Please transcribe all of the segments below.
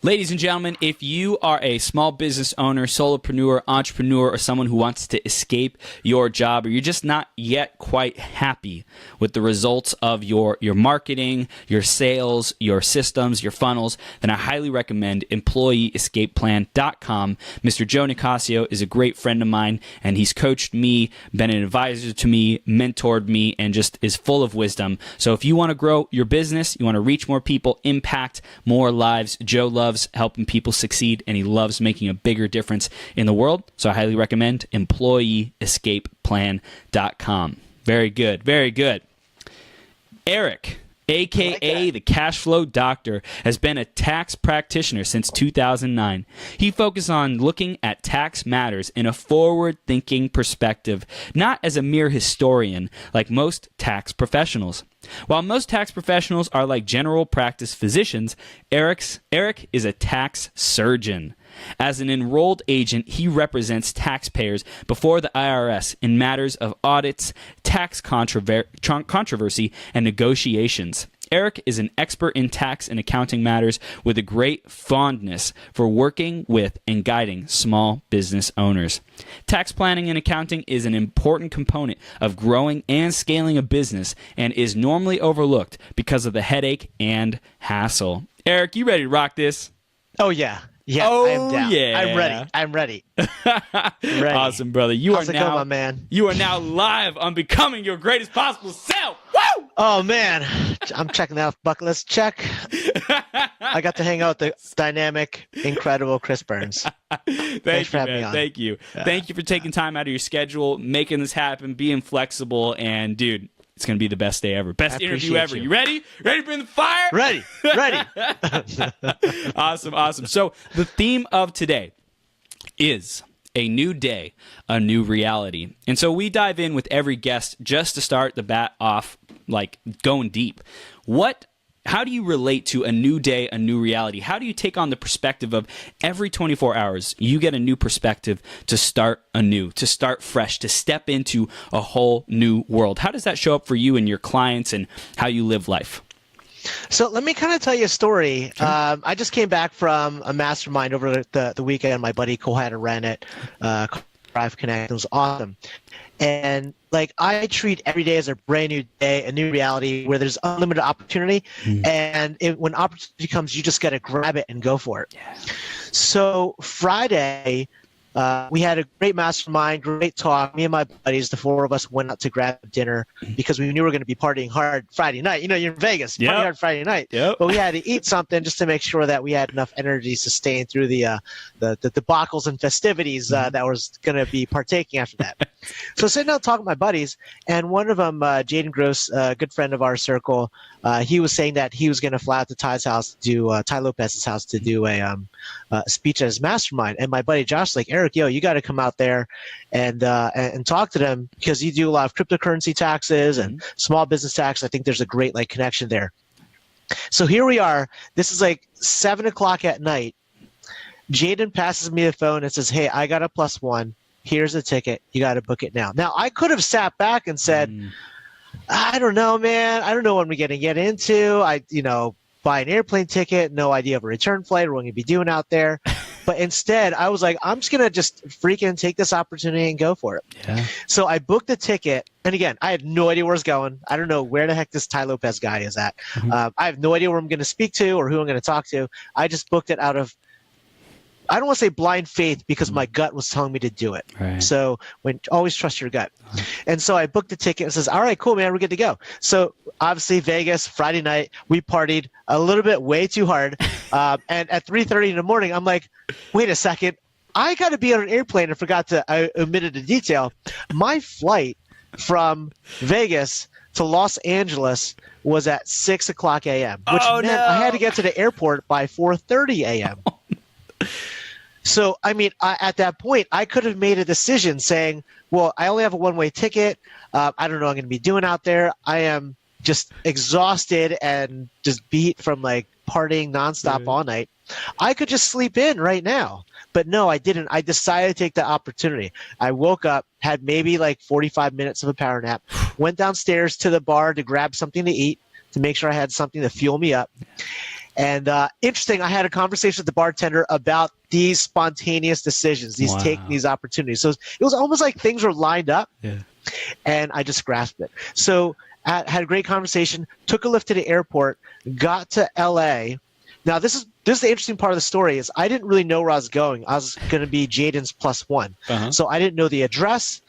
Ladies and gentlemen, if you are a small business owner, solopreneur, entrepreneur, or someone who wants to escape your job, or you're just not yet quite happy with the results of your marketing, your sales, your systems, your funnels, then I highly recommend EmployeeEscapePlan.com. Mr. Joe Nicasio is a great friend of mine, and he's coached me, been an advisor to me, mentored me, and just is full of wisdom. So if you want to grow your business, you want to reach more people, impact more lives, Joe loves helping people succeed, and he loves making a bigger difference in the world. So I highly recommend EmployeeEscapePlan.com. Very good. Very good. Eric, a.k.a. the Cashflow Doctor, has been a tax practitioner since 2009. He focuses on looking at tax matters in a forward-thinking perspective, not as a mere historian like most tax professionals. While most tax professionals are like general practice physicians, Eric is a tax surgeon. As an enrolled agent, he represents taxpayers before the IRS in matters of audits, tax controversy, and negotiations. Eric is an expert in tax and accounting matters with a great fondness for working with and guiding small business owners. Tax planning and accounting is an important component of growing and scaling a business and is normally overlooked because of the headache and hassle. Eric, you ready to rock this? Oh, yeah. Yeah, oh, I am down. Yeah. I'm ready. Ready. Awesome, brother. How's it going, my man? You are now live on Becoming Your Greatest Possible Self. Woo! Oh, man. I'm checking that off bucket list. Check. I got to hang out with the dynamic, incredible Chris Burns. Thanks for having me on. Thank you. Yeah. Thank you for taking time out of your schedule, making this happen, being flexible, and, dude, it's going to be the best day ever. Best interview ever. You ready? Ready to bring the fire? Ready. Awesome. So the theme of today is a new day, a new reality. And so we dive in with every guest just to start the bat off, like going deep. How do you relate to a new day, a new reality? How do you take on the perspective of every 24 hours, you get a new perspective to start anew, to start fresh, to step into a whole new world? How does that show up for you and your clients and how you live life? So let me kind of tell you a story. Sure. I just came back from a mastermind over the weekend. My buddy Cole had to run it, Drive Connect. It was awesome. And I treat every day as a brand new day, a new reality where there's unlimited opportunity. And when opportunity comes, you just got to grab it and go for it. Yeah. So Friday, we had a great mastermind, great talk. Me and my buddies, the four of us, went out to grab dinner because we knew we were going to be partying hard Friday night. You know, you're in Vegas, party hard Friday night. Yep. But we had to eat something just to make sure that we had enough energy to sustain through the debacles and festivities that was going to be partaking after that. So sitting down talking to my buddies, and one of them, Jaden Gross, a good friend of our circle, he was saying that he was going to fly out to Ty's house, Ty Lopez's house, to do a speech at his mastermind. And my buddy Josh like, Eric, yo, you got to come out there and talk to them because you do a lot of cryptocurrency taxes and small business tax. I think there's a great connection there. So here we are. This is 7:00 at night. Jaden passes me the phone and says, hey, I got a +1. Here's a ticket. You got to book it now. Now, I could have sat back and said, I don't know, man. I don't know what I'm going to get into. Buy an airplane ticket, no idea of a return flight or what I'm going to be doing out there. But instead, I was like, I'm just going to just freaking take this opportunity and go for it. Yeah. So I booked the ticket. And again, I had no idea where it's going. I don't know where the heck this Ty Lopez guy is at. I have no idea where I'm going to speak to or who I'm going to talk to. I just booked it out of, I don't want to say blind faith because my gut was telling me to do it. Right. So always trust your gut. And so I booked the ticket and says, all right, cool, man, we're good to go. So obviously Vegas, Friday night, we partied a little bit way too hard. And at 3:30 in the morning, I'm like, wait a second. I got to be on an airplane and I omitted a detail. My flight from Vegas to Los Angeles was at 6:00 a.m., which meant I had to get to the airport by 4:30 a.m. So, at that point, I could have made a decision saying, well, I only have a one-way ticket. I don't know what I'm going to be doing out there. I am just exhausted and just beat from partying nonstop all night. I could just sleep in right now. But no, I didn't. I decided to take the opportunity. I woke up, had maybe 45 minutes of a power nap, went downstairs to the bar to grab something to eat to make sure I had something to fuel me up. And interesting, I had a conversation with the bartender about these spontaneous decisions, these taking these opportunities. So it was almost like things were lined up, and I just grasped it. So had a great conversation, took a lift to the airport, got to LA. Now this is the interesting part of the story is I didn't really know where I was going. I was going to be Jaden's +1, so I didn't know the address.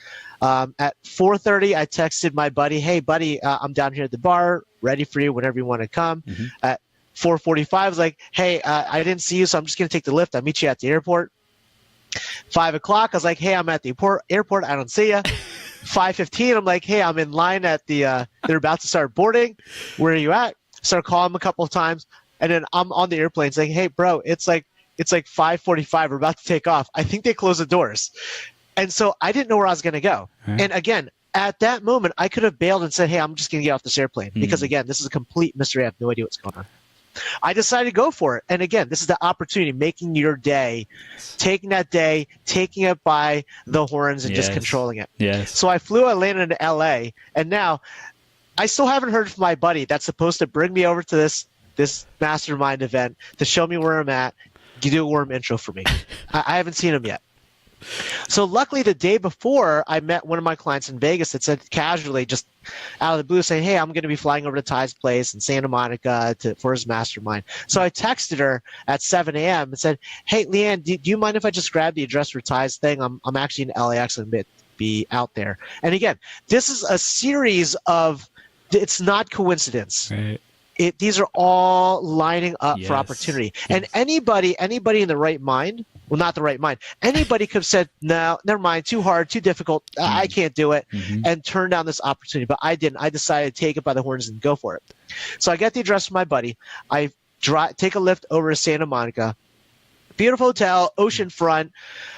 At 4:30, I texted my buddy, "Hey, buddy, I'm down here at the bar, ready for you whenever you want to come." At 4:45, I was like, "Hey, I didn't see you, so I'm just going to take the lift. I'll meet you at the airport." 5 o'clock, I was like, "Hey, I'm at the airport. I don't see you." 5:15, I'm like, "Hey, I'm in line at the. They're about to start boarding. Where are you at?" Start calling them a couple of times, and then I'm on the airplane saying, "Hey, bro, it's like 5:45. We're about to take off. I think they closed the doors." And so I didn't know where I was going to go. And again, at that moment, I could have bailed and said, "Hey, I'm just going to get off this airplane," because again, this is a complete mystery. I have no idea what's going on. I decided to go for it. And again, this is the opportunity, making your day, taking that day, taking it by the horns and just controlling it. So I landed in LA, and now I still haven't heard from my buddy that's supposed to bring me over to this mastermind event to show me where I'm at, do a warm intro for me. I haven't seen him yet. So luckily the day before, I met one of my clients in Vegas that said casually, just out of the blue, saying, "Hey, I'm going to be flying over to Ty's place in Santa Monica for his mastermind." So I texted her at 7 a.m. and said, "Hey, Leanne, do you mind if I just grab the address for Ty's thing? I'm actually in LAX and be out there." And again, this is a series of, it's not coincidence. These are all lining up for opportunity. And anybody in the right mind, well, not the right mind, anybody could have said, "No, never mind, too hard, too difficult, I can't do it," and turn down this opportunity. But I didn't. I decided to take it by the horns and go for it. So I get the address from my buddy. I take a lift over to Santa Monica. Beautiful hotel, oceanfront,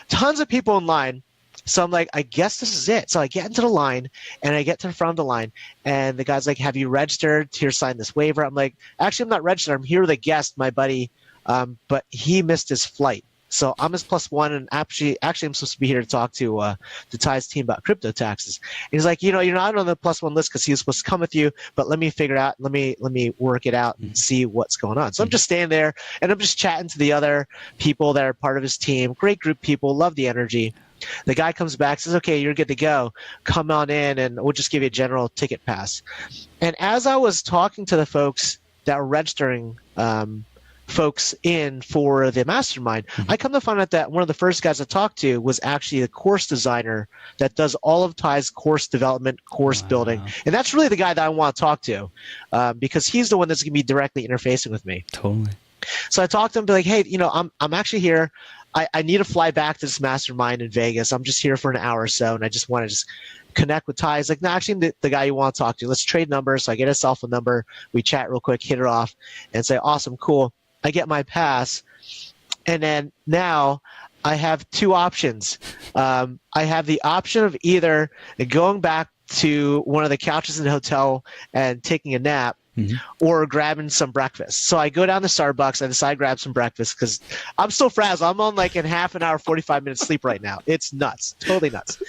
tons of people in line. So I'm like, I guess this is it. So I get into the line, and I get to the front of the line, and the guy's like, "Have you registered? Here, sign this waiver." I'm like, "Actually, I'm not registered. I'm here with a guest, my buddy, but he missed his flight. So I'm his +1, and actually I'm supposed to be here to talk to Ty's team about crypto taxes." And he's like, "You're not on the +1 list because he was supposed to come with you, but let me figure it out. Let me work it out and see what's going on." So I'm just standing there, and I'm just chatting to the other people that are part of his team. Great group of people, love the energy. The guy comes back, says, "Okay, you're good to go. Come on in, and we'll just give you a general ticket pass." And as I was talking to the folks that were registering folks in for the mastermind, I come to find out that one of the first guys I talked to was actually the course designer that does all of Ty's course development, course building. And that's really the guy that I want to talk to, because he's the one that's going to be directly interfacing with me. Totally. So I talked to him, be like, "Hey, I'm actually here. I need to fly back to this mastermind in Vegas. I'm just here for an hour or so, and I just want to just connect with Ty." He's like, "No, actually, the guy you want to talk to. Let's trade numbers." So I get his cell phone number. We chat real quick, hit it off, and say, "Awesome, cool." I get my pass, and then now I have two options. I have the option of either going back to one of the couches in the hotel and taking a nap, or grabbing some breakfast. So I go down to Starbucks. I decide to grab some breakfast because I'm so frazzled. I'm on like in half an hour, 45 minutes sleep right now. It's nuts, totally nuts.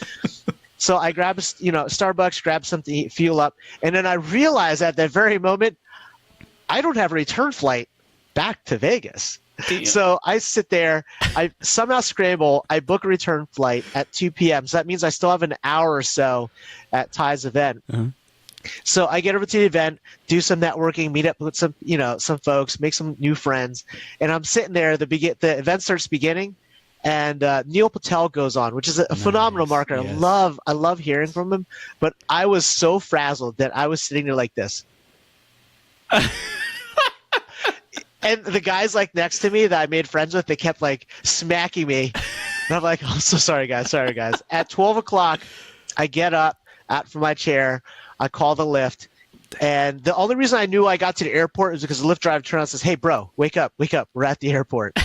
So I grab Starbucks, grab something to eat, fuel up, and then I realize at that very moment I don't have a return flight back to Vegas. So I sit there, I somehow scramble, I book a return flight at 2 p.m. So that means I still have an hour or so at Ty's event. So I get over to the event, do some networking, meet up with some folks, make some new friends, and I'm sitting there. The event starts beginning, and Neil Patel goes on, which is a phenomenal marketer. Yes. I love hearing from him, but I was so frazzled that I was sitting there like this. And the guys like next to me that I made friends with, they kept like smacking me, and I'm like, "I'm so sorry, guys. Sorry, guys." At 12 o'clock, I get up out from my chair. I call the Lyft, and the only reason I knew I got to the airport is because the Lyft driver turned around and says, "Hey, bro, wake up. We're at the airport."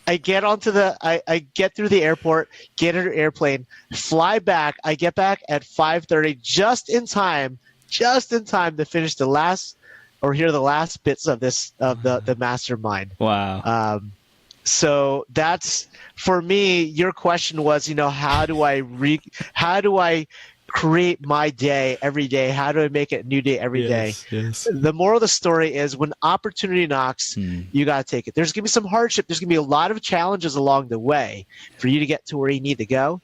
I get I get through the airport, get in an airplane, fly back. I get back at 5:30, just in time to finish the last bits of the mastermind. Wow. So that's, for me, your question was, how do I create my day every day? How do I make it a new day every day? Yes. The moral of the story is when opportunity knocks, you got to take it. There's going to be some hardship. There's going to be a lot of challenges along the way for you to get to where you need to go.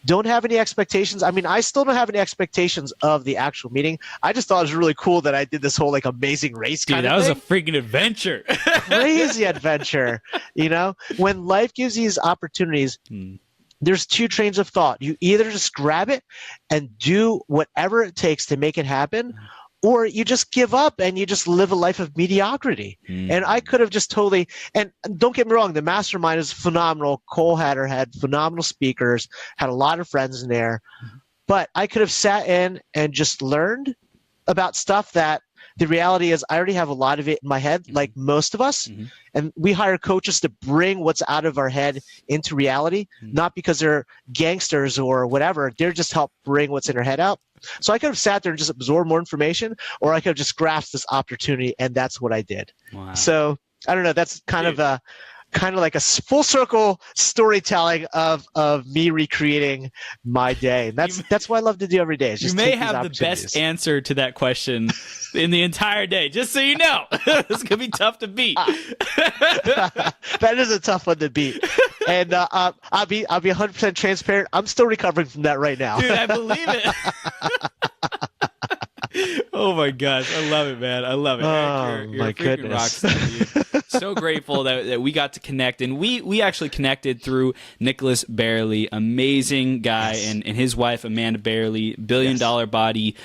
Don't have any expectations. I mean, I still don't have any expectations of the actual meeting. I just thought it was really cool that I did this whole like amazing race kind of thing. Dude, that was a freaking adventure. Crazy adventure. You know, when life gives you these opportunities, there's two trains of thought. You either just grab it and do whatever it takes to make it happen, or you just give up and you just live a life of mediocrity. And I could have just totally, and don't get me wrong, the mastermind is phenomenal. Cole Hatter had phenomenal speakers, had a lot of friends in there, but I could have sat in and just learned about stuff that the reality is I already have a lot of it in my head, like most of us. And we hire coaches to bring what's out of our head into reality, not because they're gangsters or whatever. They're just help bring what's in our head out. So I could have sat there and just absorbed more information, or I could have just grasped this opportunity, and that's what I did. Wow. So I don't know. That's kind of like a full circle storytelling of me recreating my day. And that's what I love to do every day. Is just you may have the best answer to that question in the entire day, just so you know. It's gonna be tough to beat. That is a tough one to beat. And I'll be 100% transparent. I'm still recovering from that right now. Dude, I believe it. Oh my gosh, I love it, man. I love it. Eric, you're my a freaking rock star, dude. So grateful that we got to connect, and we actually connected through Nicholas Barely, amazing guy, and his wife Amanda Barely, $1 billion body,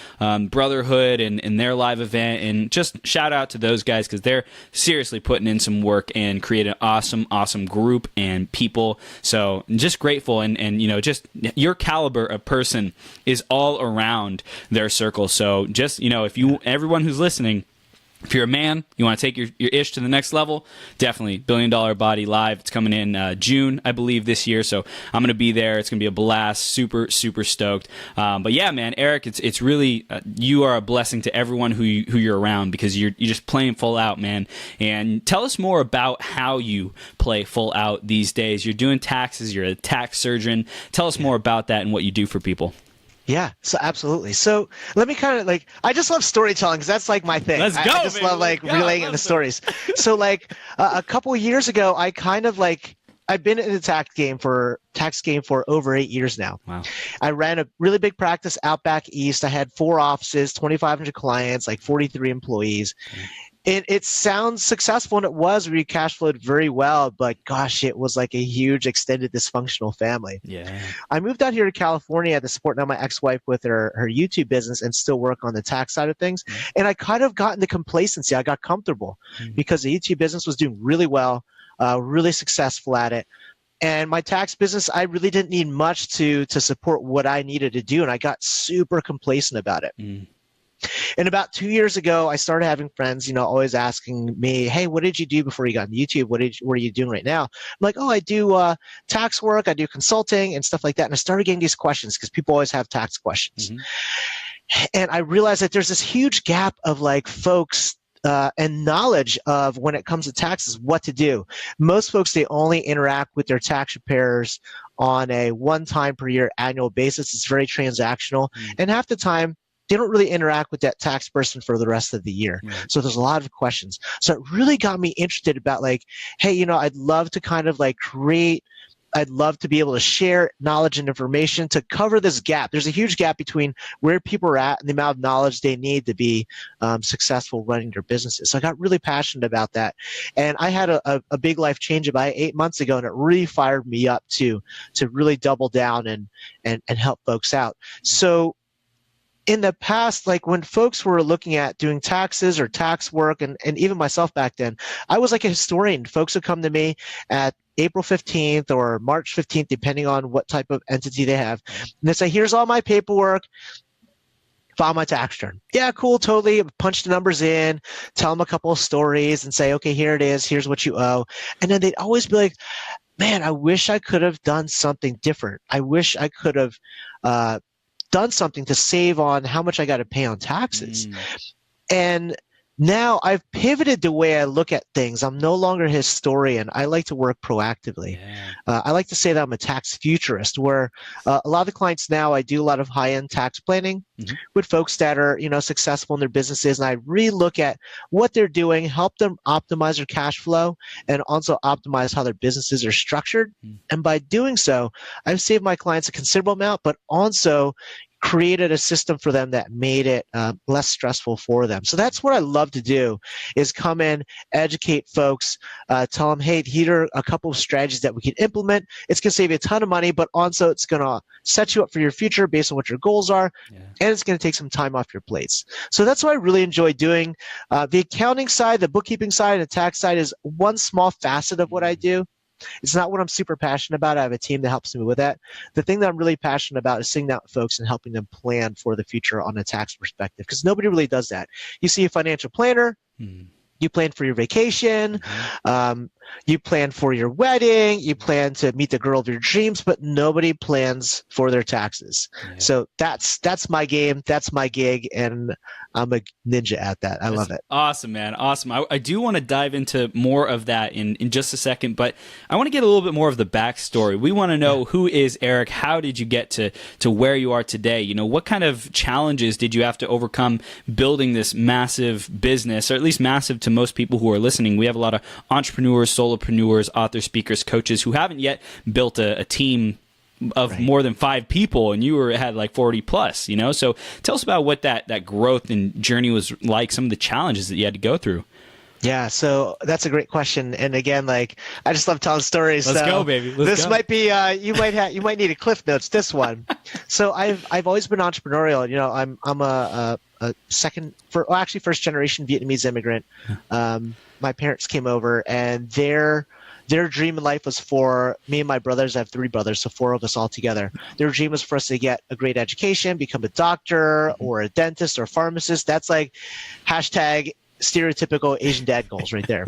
brotherhood, and their live event, and just shout out to those guys because they're seriously putting in some work and create an awesome group and people. So just grateful, and you know, just your caliber of person is all around their circle. So just, you know, if you, everyone who's listening, if you're a man, you want to take your ish to the next level, definitely $1 Billion Body Live. It's coming in June, I believe, this year. So I'm going to be there. It's going to be a blast. Super stoked. But yeah, man, Eric, it's really, you are a blessing to everyone who you're around because you're just playing full out, man. And tell us more about how you play full out these days. You're doing taxes. You're a tax surgeon. Tell us more about that and what you do for people. Yeah, so absolutely. So let me kind of like, I just love storytelling because that's like my thing. Let's go, I just love like relaying it in the stories. So like a couple of years ago, I kind of like, I've been in the tax game for over 8 years now. Wow. I ran a really big practice out back east. I had 4 offices, 2,500 clients, like 43 employees. It sounds successful, and it was. We cash flowed very well, but gosh, it was like a huge, extended, dysfunctional family. Yeah. I moved out here to California to support now my ex-wife with her YouTube business and still work on the tax side of things. And I kind of got into complacency. I got comfortable because the YouTube business was doing really well, really successful at it. And my tax business, I really didn't need much to support what I needed to do, and I got super complacent about it. And about 2 years ago, I started having friends, you know, always asking me, hey, what did you do before you got into YouTube? What are you doing right now? I'm like, oh, I do tax work, I do consulting and stuff like that. And I started getting these questions because people always have tax questions. And I realized that there's this huge gap of like folks and knowledge of when it comes to taxes, what to do. Most folks, they only interact with their tax preparers on a one-time per year annual basis. It's very transactional. And half the time, they don't really interact with that tax person for the rest of the year. So there's a lot of questions. So it really got me interested about like, hey, you know, I'd love to kind of like I'd love to be able to share knowledge and information to cover this gap. There's a huge gap between where people are at and the amount of knowledge they need to be successful running their businesses. So I got really passionate about that. And I had a big life change about 8 months ago, and it really fired me up to really double down and help folks out. So in the past, like when folks were looking at doing taxes or tax work, and even myself back then, I was like a historian. Folks would come to me at April 15th or March 15th, depending on what type of entity they have. And they say, here's all my paperwork, file my tax return. Yeah, cool, totally. Punch the numbers in, tell them a couple of stories and say, okay, here it is, here's what you owe. And then they'd always be like, man, I wish I could have done something different. I wish I could have done something to save on how much I got to pay on taxes. And Now I've pivoted the way I look at things. I'm no longer a historian. I like to work proactively. Yeah. I like to say that I'm a tax futurist, where a lot of the clients now, I do a lot of high-end tax planning with folks that are, successful in their businesses. And I really look at what they're doing, help them optimize their cash flow, and also optimize how their businesses are structured. And by doing so, I've saved my clients a considerable amount, but also created a system for them that made it less stressful for them. So that's what I love to do, is come in, educate folks, tell them, hey, here are a couple of strategies that we can implement. It's going to save you a ton of money, but also it's going to set you up for your future based on what your goals are, and it's going to take some time off your plates. So that's what I really enjoy doing. The accounting side, the bookkeeping side, and the tax side is one small facet of what I do. It's not what I'm super passionate about. I have a team that helps me with that. The thing that I'm really passionate about is sitting down with folks and helping them plan for the future on a tax perspective, because nobody really does that. You see a financial planner, you plan for your vacation, you plan for your wedding, you plan to meet the girl of your dreams, but nobody plans for their taxes. So that's my game, that's my gig, and I'm a ninja at that. I love it. Awesome, man. Awesome. I do want to dive into more of that in just a second, but I want to get a little bit more of the backstory. We want to know, who is Eric? How did you get to where you are today? What kind of challenges did you have to overcome building this massive business, or at least massive to most people who are listening? We have a lot of entrepreneurs, solopreneurs, authors, speakers, coaches who haven't yet built a team of more than 5 people, and you had like 40 plus, So tell us about what that growth and journey was like, some of the challenges that you had to go through. Yeah, so that's a great question. And again, I just love telling stories. Let's go, baby. Let's go. Might be you might need a cliff notes, this one. So I've always been entrepreneurial. I'm a first generation Vietnamese immigrant. My parents came over, and their dream in life was for me and my brothers. I have 3 brothers, so 4 of us all together. Their dream was for us to get a great education, become a doctor or a dentist or a pharmacist. That's hashtag stereotypical Asian dad goals right there.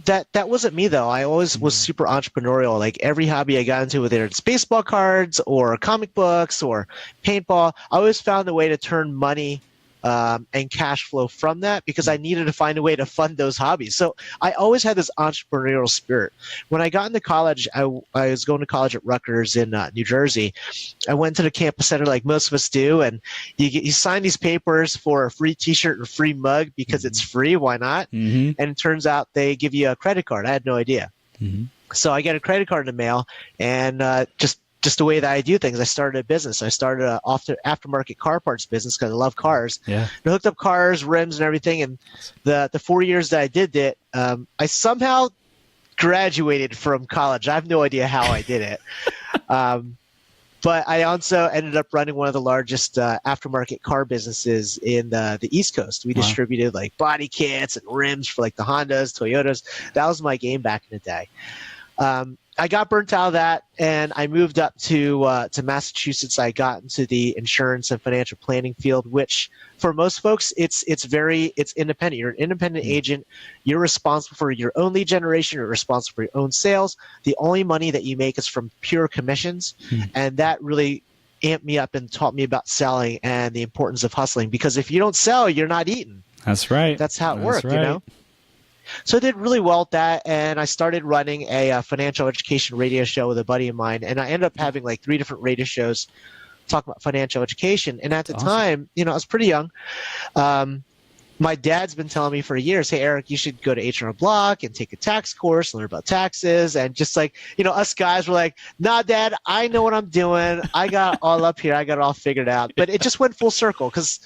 That wasn't me, though. I always was super entrepreneurial. Like every hobby I got into, whether it's baseball cards or comic books or paintball, I always found a way to turn money and cash flow from that, because I needed to find a way to fund those hobbies. So I always had this entrepreneurial spirit. When I got into college, I was going to college at Rutgers in New Jersey. I went to the campus center like most of us do, and you sign these papers for a free t-shirt and a free mug because it's free. Why not? And it turns out they give you a credit card. I had no idea. So I get a credit card in the mail, and just the way that I do things, I started a business. I started an aftermarket car parts business because I love cars. I hooked up cars, rims, and everything. And the 4 years that I did it, I somehow graduated from college. I have no idea how I did it. But I also ended up running one of the largest aftermarket car businesses in the East Coast. We distributed body kits and rims for the Hondas, Toyotas. That was my game back in the day. I got burnt out of that, and I moved up to Massachusetts. I got into the insurance and financial planning field, which for most folks, it's independent. You're an independent agent. You're responsible for your own lead generation. You're responsible for your own sales. The only money that you make is from pure commissions, and that really amped me up and taught me about selling and the importance of hustling. Because if you don't sell, you're not eating. That's right. That's how it worked, So I did really well at that, and I started running a financial education radio show with a buddy of mine, and I ended up having 3 different radio shows talking about financial education. And at the time, I was pretty young. My dad's been telling me for years, hey, Eric, you should go to H&R Block and take a tax course, learn about taxes. And just us guys were like, nah, Dad, I know what I'm doing. I got it all up here. I got it all figured out. But it just went full circle, because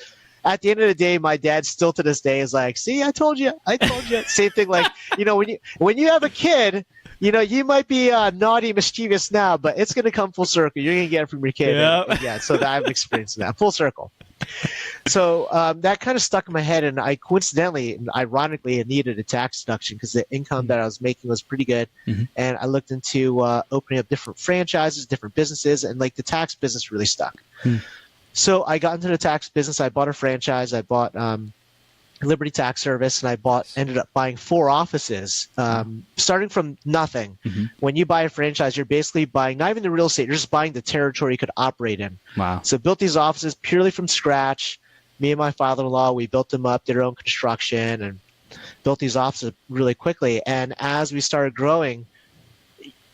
at the end of the day, my dad still to this day is like, see, I told you. Same thing. When you have a kid, you might be naughty, mischievous now, but it's going to come full circle. You're going to get it from your kid. Yeah. So I've experienced that full circle. So that kind of stuck in my head, and I coincidentally and ironically needed a tax deduction because the income that I was making was pretty good. And I looked into opening up different franchises, different businesses, and the tax business really stuck. So I got into the tax business. I bought a franchise. I bought Liberty Tax Service, and ended up buying 4 offices, starting from nothing. When you buy a franchise, you're basically buying not even the real estate, you're just buying the territory you could operate in. Wow. So built these offices purely from scratch, me and my father-in-law, we built them up, did our own construction, and built these offices really quickly. And as we started growing,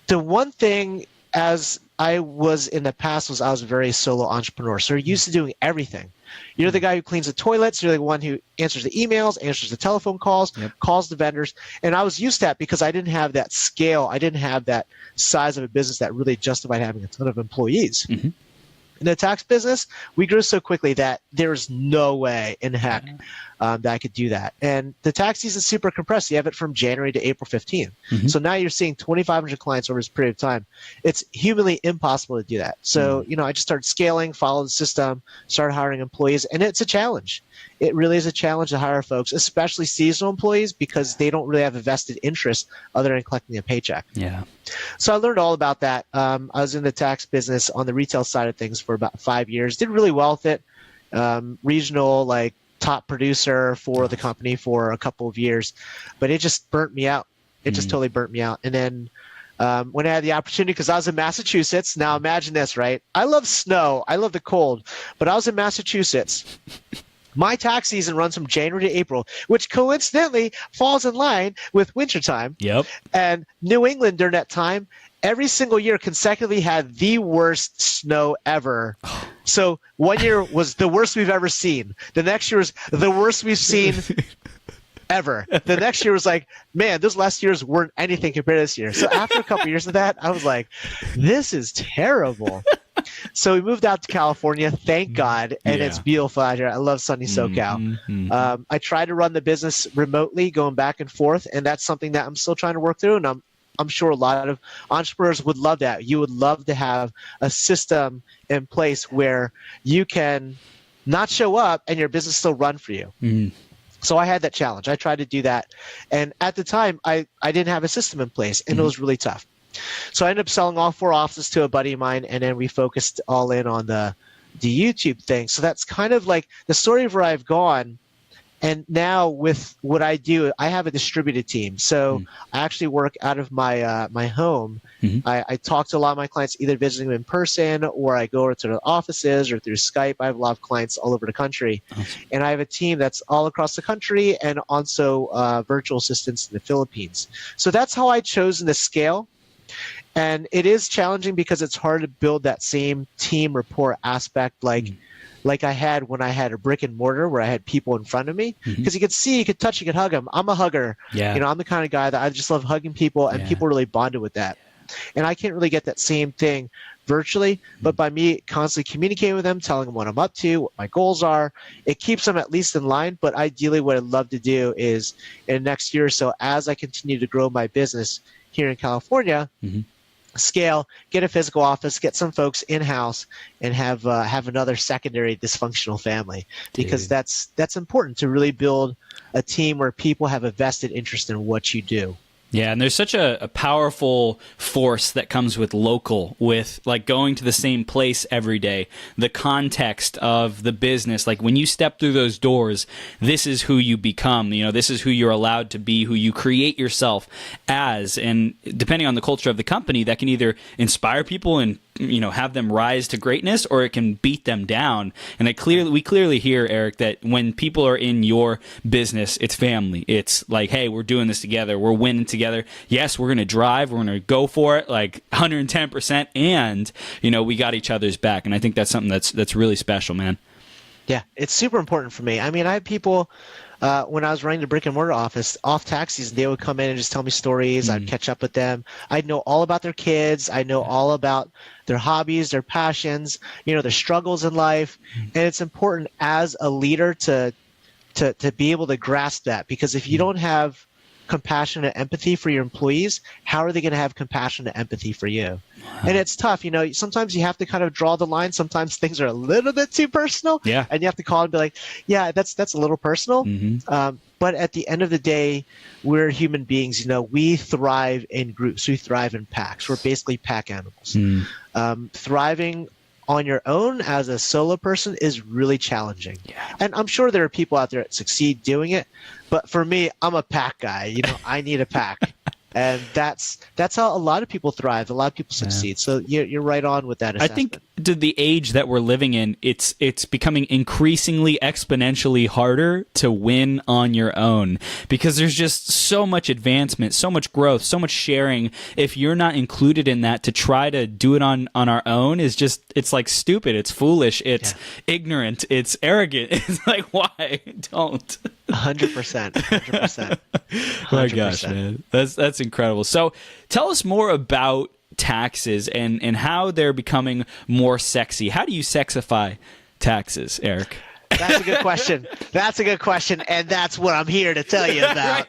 the one thing as I was in the past was I was a very solo entrepreneur. So you're used to doing everything. You're the guy who cleans the toilets. You're the one who answers the emails, answers the telephone calls, calls the vendors. And I was used to that because I didn't have that scale. I didn't have that size of a business that really justified having a ton of employees. Mm-hmm. In the tax business, we grew so quickly that there's no way in heck that I could do that. And the tax season is super compressed. You have it from January to April 15th. Mm-hmm. So now you're seeing 2,500 clients over this period of time. It's humanly impossible to do that. So, I just started scaling, followed the system, started hiring employees, and it's a challenge. It really is a challenge to hire folks, especially seasonal employees, because they don't really have a vested interest other than collecting a paycheck. Yeah. So I learned all about that. I was in the tax business on the retail side of things for about 5 years. Did really well with it. Regional, top producer for the company for a couple of years, but it just burnt me out. It just totally burnt me out. And then when I had the opportunity, because I was in Massachusetts, now imagine this, right? I love snow. I love the cold, but I was in Massachusetts. My tax season runs from January to April, which coincidentally falls in line with wintertime. Yep. And New England during that time, every single year consecutively had the worst snow ever. So one year was the worst we've ever seen. The next year was the worst we've seen ever. The next year was like, man, those last years weren't anything compared to this year. So after a couple of years of that, I was like, this is terrible. So we moved out to California, thank God, and it's beautiful out here. I love sunny SoCal. Mm-hmm. I try to run the business remotely, going back and forth, and that's something that I'm still trying to work through, and I'm sure a lot of entrepreneurs would love that. You would love to have a system in place where you can not show up and your business still run for you. Mm. So I had that challenge. I tried to do that, and at the time, I didn't have a system in place, and it was really tough. So I ended up selling all 4 offices to a buddy of mine, and then we focused all in on the YouTube thing. So that's kind of like the story of where I've gone. And now with what I do, I have a distributed team. So I actually work out of my my home. Mm-hmm. I talk to a lot of my clients, either visiting them in person or I go over to their offices or through Skype. I have a lot of clients all over the country. Awesome. And I have a team that's all across the country and also virtual assistants in the Philippines. So that's how I chosen to scale. And it is challenging because it's hard to build that same team rapport aspect like I had when I had a brick and mortar where I had people in front of me. Because you could see, you could touch, you could hug them. I'm a hugger. Yeah. I'm the kind of guy that I just love hugging people, and people really bonded with that. And I can't really get that same thing virtually, but by me constantly communicating with them, telling them what I'm up to, what my goals are, it keeps them at least in line. But ideally what I'd love to do is in the next year or so, as I continue to grow my business here in California, scale, get a physical office, get some folks in-house, and have another secondary dysfunctional family, because that's important to really build a team where people have a vested interest in what you do. Yeah, and there's such a powerful force that comes with local, with like going to the same place every day, the context of the business. Like when you step through those doors, this is who you become. This is who you're allowed to be, who you create yourself as. And depending on the culture of the company, that can either inspire people and have them rise to greatness, or it can beat them down. And we clearly hear, Eric, that when people are in your business, it's family. It's like, hey, we're doing this together. We're winning together. Yes, we're going to drive. We're going to go for it like 110%. And, we got each other's back. And I think that's something that's really special, man. Yeah, it's super important for me. I mean, I had people when I was running the brick and mortar office off tax season, they would come in and just tell me stories. I'd catch up with them. I'd know all about their kids. I know all about their hobbies, their passions, their struggles in life. And it's important as a leader to be able to grasp that, because if you don't have compassion and empathy for your employees, how are they going to have compassion and empathy for you? Wow. And it's tough. Sometimes you have to kind of draw the line. Sometimes things are a little bit too personal. Yeah. And you have to call and be like, yeah, that's a little personal. But at the end of the day, we're human beings. We thrive in groups. We thrive in packs. We're basically pack animals. Thriving on your own as a solo person is really challenging. Yeah. And I'm sure there are people out there that succeed doing it. But for me, I'm a pack guy. I need a pack. And that's how a lot of people thrive. A lot of people succeed. So you're right on with that assessment. I think to the age that we're living in, it's becoming increasingly exponentially harder to win on your own because there's just so much advancement, so much growth, so much sharing. If you're not included in that, to try to do it on our own is just, it's like stupid, it's foolish, it's ignorant, it's arrogant. It's like, why? Don't. 100%. 100%. My gosh, man. That's incredible. So tell us more about taxes and how they're becoming more sexy. How do you sexify taxes, Eric? That's a good question. That's a good question, and that's what I'm here to tell you about.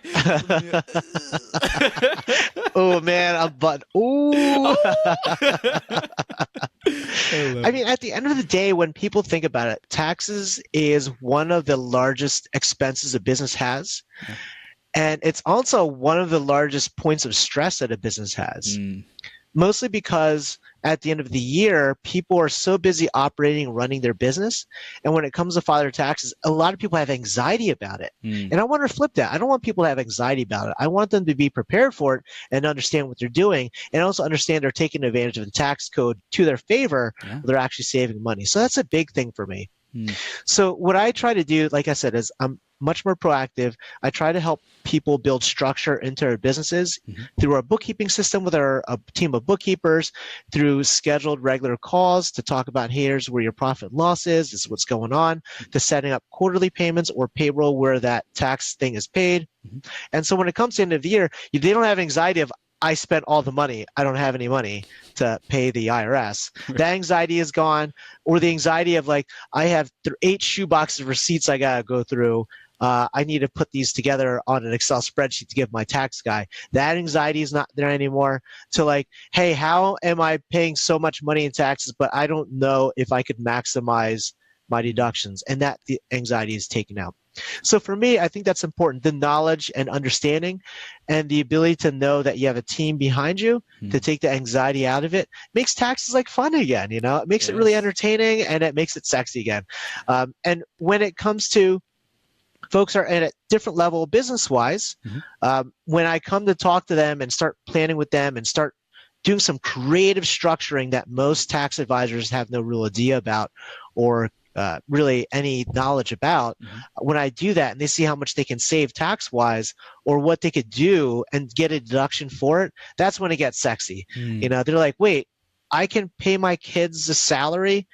Oh man, I mean, at the end of the day, when people think about it, taxes is one of the largest expenses a business has. Yeah. And it's also one of the largest points of stress that a business has. Mostly because at the end of the year, people are so busy operating and running their business. And when it comes to file their taxes, a lot of people have anxiety about it. And I want to flip that. I don't want people to have anxiety about it. I want them to be prepared for it and understand what they're doing, and also understand they're taking advantage of the tax code to their favor. They're actually saving money. So that's a big thing for me. So what I try to do, like I said, is I'm much more proactive. I try to help people build structure into their businesses through our bookkeeping system with a team of bookkeepers, through scheduled regular calls to talk about, hey, here's where your profit and loss is, this is what's going on, to setting up quarterly payments or payroll where that tax thing is paid. And so when it comes to the end of the year, they don't have anxiety of, I spent all the money, I don't have any money to pay the IRS. That anxiety is gone. Or the anxiety of like, I have 8 shoeboxes of receipts I got to go through. I need to put these together on an Excel spreadsheet to give my tax guy. That anxiety is not there anymore. To like, hey, how am I paying so much money in taxes, but I don't know if I could maximize my deductions? And that the anxiety is taken out. So for me, I think that's important. The knowledge and understanding and the ability to know that you have a team behind you to take the anxiety out of it makes taxes like fun again. It makes it really entertaining, and it makes it sexy again. And when it comes to folks are at a different level business-wise, when I come to talk to them and start planning with them and start doing some creative structuring that most tax advisors have no real idea about or really any knowledge about, when I do that and they see how much they can save tax-wise or what they could do and get a deduction for it, that's when it gets sexy. They're like, wait, I can pay my kids a salary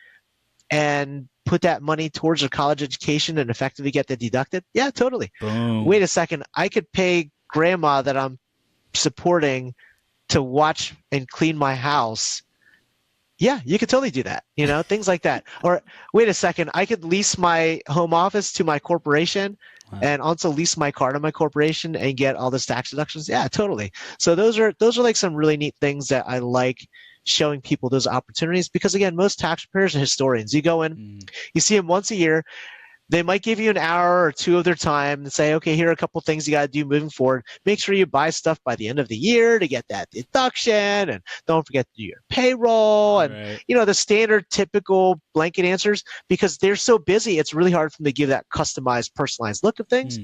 and put that money towards their college education and effectively get that deducted? Yeah, totally. Boom. Wait a second, I could pay grandma that I'm supporting to watch and clean my house. Yeah, you could totally do that, things like that. Or wait a second, I could lease my home office to my corporation and also lease my car to my corporation and get all this tax deductions. Yeah, totally. So those are like some really neat things that I like showing people those opportunities, because again, most tax preparers are historians. You go in, you see them once a year. They might give you an hour or 2 of their time and say, okay, here are a couple things you got to do moving forward. Make sure you buy stuff by the end of the year to get that deduction, and don't forget to do your payroll and, the standard typical blanket answers, because they're so busy. It's really hard for them to give that customized, personalized look of things.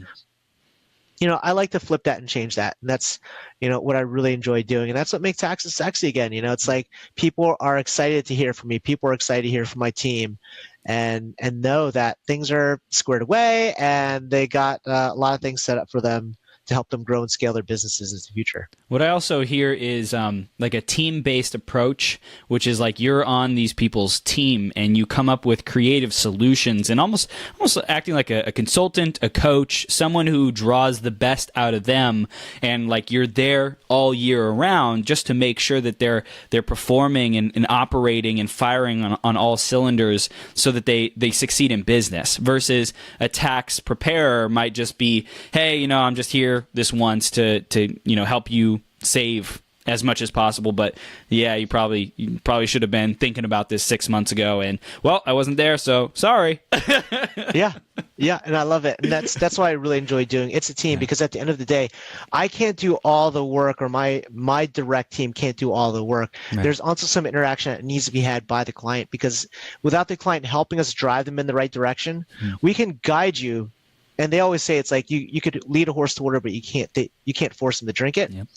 I like to flip that and change that. And that's, what I really enjoy doing. And that's what makes taxes sexy again. It's like people are excited to hear from me. People are excited to hear from my team and know that things are squared away and they got a lot of things set up for them to help them grow and scale their businesses in the future. What I also hear is like a team-based approach, which is like you're on these people's team and you come up with creative solutions and almost acting like a consultant, a coach, someone who draws the best out of them, and like you're there all year around just to make sure that they're performing and operating and firing on all cylinders so that they succeed in business, versus a tax preparer might just be, hey, I'm just here this once to help you save as much as possible, but yeah, you probably should have been thinking about this 6 months ago, and well, I wasn't there, so sorry. yeah, and I love it, and that's why I really enjoy doing it. It's a team, because at the end of the day, I can't do all the work, or my direct team can't do all the work. There's also some interaction that needs to be had by the client, because without the client helping us drive them in the right direction, we can guide you And they always say it's like you could lead a horse to water, but you can't force him to drink it. Yep.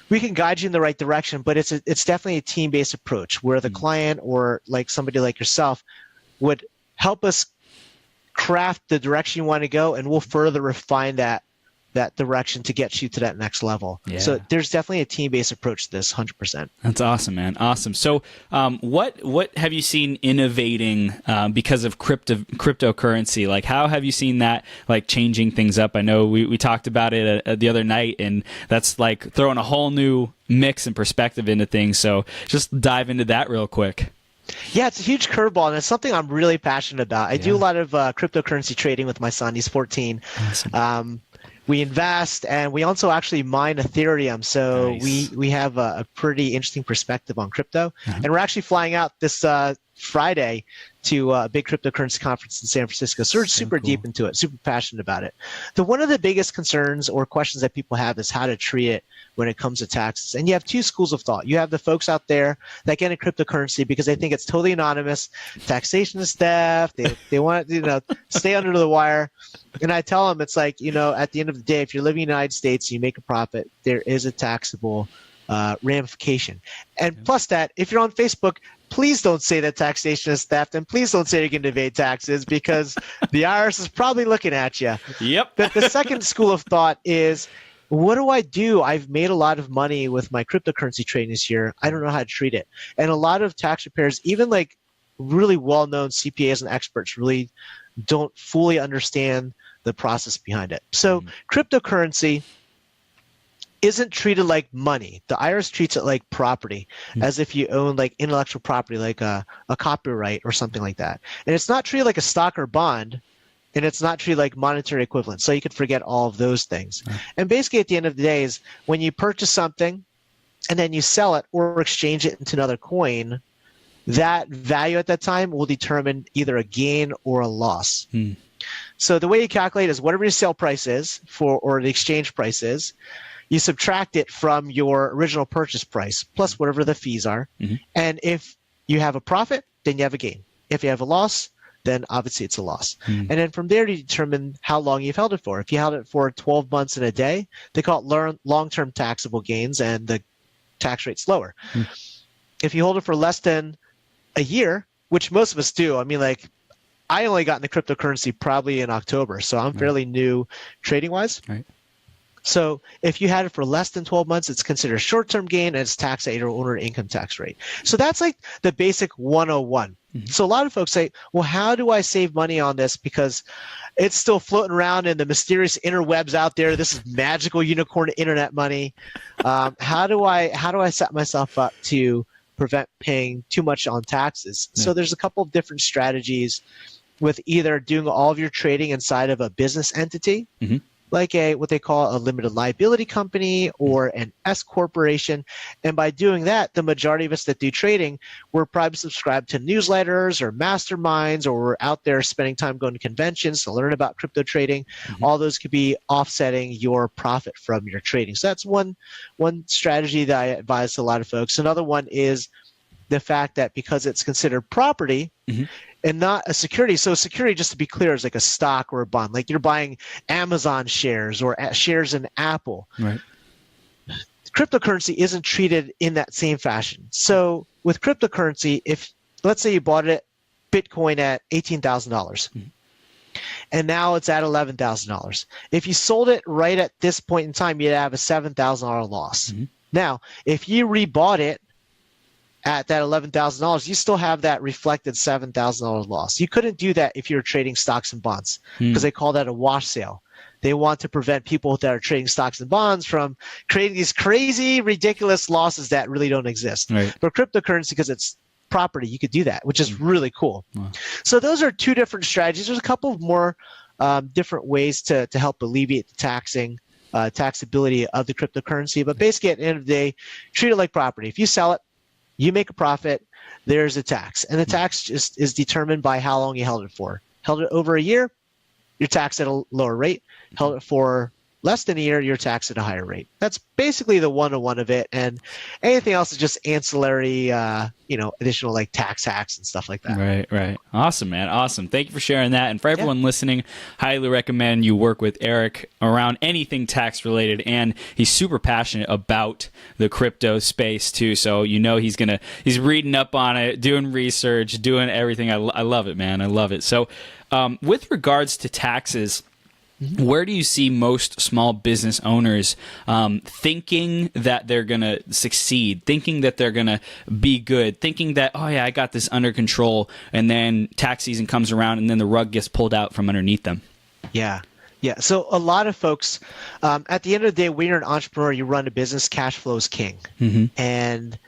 We can guide you in the right direction, but it's definitely a team-based approach where the client or like somebody like yourself would help us craft the direction you want to go, and we'll further refine that direction to get you to that next level. Yeah. So there's definitely a team-based approach to this, 100%. That's awesome, man. Awesome. So what have you seen innovating because of cryptocurrency? Like, how have you seen that like changing things up? I know we talked about it the other night, and that's like throwing a whole new mix and perspective into things. So just dive into that real quick. Yeah, it's a huge curveball, and it's something I'm really passionate about. I do a lot of cryptocurrency trading with my son. He's 14. Awesome. We invest, and we also actually mine Ethereum. So Nice. we have a pretty interesting perspective on crypto. And we're actually flying out this Friday to a big cryptocurrency conference in San Francisco. So we're super cool. deep into it, super passionate about it. One of the biggest concerns or questions that people have is how to treat it when it comes to taxes. And you have two schools of thought. You have the folks out there that get into cryptocurrency because they think it's totally anonymous. Taxation is theft. They want to stay under the wire. And I tell them it's like, at the end of the day, if you're living in the United States, you make a profit, there is a taxable ramification. And plus that, if you're on Facebook, please don't say that taxation is theft, and please don't say you're going to evade taxes, because the IRS is probably looking at you. Yep. The second school of thought is, what do I do? I've made a lot of money with my cryptocurrency trading this year. I don't know how to treat it. And a lot of tax preparers, even like really well-known CPAs and experts, really don't fully understand the process behind it. So cryptocurrency isn't treated like money. The IRS treats it like property, as if you own like intellectual property, like a copyright or something like that. And it's not treated like a stock or bond, and it's not treated like monetary equivalent. So you could forget all of those things. And basically at the end of the day is when you purchase something and then you sell it or exchange it into another coin, that value at that time will determine either a gain or a loss. So the way you calculate is whatever your sale price is or the exchange price is, you subtract it from your original purchase price plus whatever the fees are. And if you have a profit, then you have a gain. If you have a loss, then obviously it's a loss. And then from there you determine how long you've held it for. If you held it for 12 months and a day, they call it long-term taxable gains, and the tax rate's lower. If you hold it for less than a year, which most of us do, I mean, like, I only got into cryptocurrency probably in October, so I'm fairly new trading-wise. Right. So if you had it for less than 12 months, it's considered a short-term gain, and it's taxed at your ordinary income tax rate. So that's like the basic 101. So a lot of folks say, well, how do I save money on this? Because it's still floating around in the mysterious interwebs out there. This is magical unicorn internet money. How do I set myself up to prevent paying too much on taxes? So there's a couple of different strategies with either doing all of your trading inside of a business entity, like what they call a limited liability company or an S corporation. And by doing that, the majority of us that do trading, we're probably subscribed to newsletters or masterminds, or we're out there spending time going to conventions to learn about crypto trading. All those could be offsetting your profit from your trading. So that's one strategy that I advise to a lot of folks. Another one is the fact that because it's considered property, and not a security. So security, just to be clear, is like a stock or a bond. Like you're buying Amazon shares or shares in Apple. Right. Cryptocurrency isn't treated in that same fashion. So with cryptocurrency, if let's say you bought it Bitcoin at $18,000 and now it's at $11,000. If you sold it right at this point in time, you'd have a $7,000 loss. Now, if you rebought it at that $11,000, you still have that reflected $7,000 loss. You couldn't do that if you're trading stocks and bonds, because they call that a wash sale. They want to prevent people that are trading stocks and bonds from creating these crazy, ridiculous losses that really don't exist. Right. But cryptocurrency, because it's property, you could do that, which is really cool. Wow. So those are two different strategies. There's a couple of more different ways to help alleviate the taxability of the cryptocurrency. But basically, at the end of the day, treat it like property. If you sell it, you make a profit, there's a tax. And the tax just is determined by how long you held it for. Held it over a year, you're taxed at a lower rate. Held it for less than a year, you're taxed at a higher rate. That's basically the one-to-one of it. And anything else is just ancillary, additional like tax hacks and stuff like that. Right. Awesome, man. Awesome. Thank you for sharing that. And for everyone listening, highly recommend you work with Eric around anything tax related. And he's super passionate about the crypto space too. So he's reading up on it, doing research, doing everything. I love it, man. I love it. So with regards to taxes, where do you see most small business owners thinking that they're going to succeed, thinking that they're going to be good, thinking that, oh, yeah, I got this under control, and then tax season comes around and then the rug gets pulled out from underneath them? Yeah. So a lot of folks, at the end of the day, when you're an entrepreneur, you run a business, cash flow is king. And